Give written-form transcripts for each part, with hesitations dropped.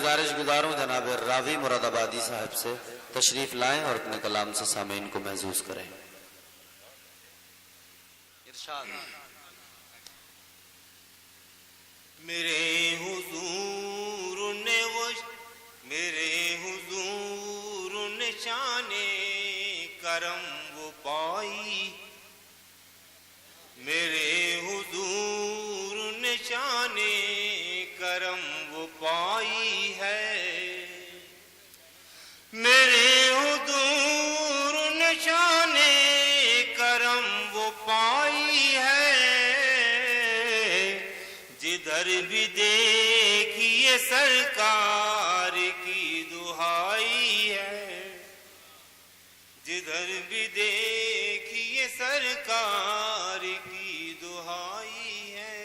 गुजारिश गुजारूं जनाब रावी मुरादाबादी साहब से तशरीफ लाएं और अपने कलाम से सामीन को महसूस करें। इरशाद। मेरे हुजूर ने शाने करम वो पाई, मेरे हुजूर ने शाने करम वो पाई है, मेरे हुजूर ने शाने करम वो पाई है। जिधर भी देखिए सरकार की दुहाई है, जिधर भी देखिए सरकार की दुहाई है।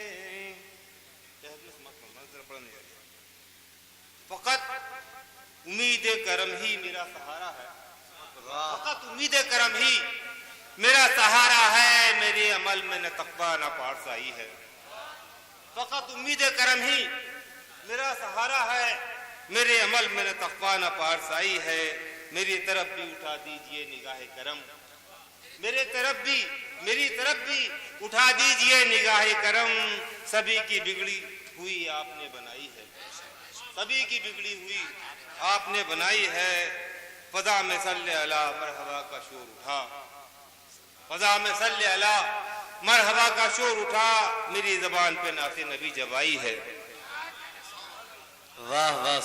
फकत उम्मीद करम ही मेरा सहारा है, फकत उम्मीद करम ही मेरा सहारा है, मेरे अमल में न तकवा न पारसाई है। फकत उम्मीद करम ही मेरा सहारा है, मेरे अमल में न तकवा न पारसाई है। मेरी तरफ भी उठा दीजिए निगाह करम, मेरी तरफ भी उठा दीजिए निगाह करम। सभी की बिगड़ी हुई आपने बनाई है, सभी की बिगड़ी हुई आपने बनाई है। फजा में सल्ले अला मरहबा का शोर उठा, फजा में सल्ले अला मरहबा का शोर उठा, मेरी जबान पे नाते नबी जब आई है। वाह वाह।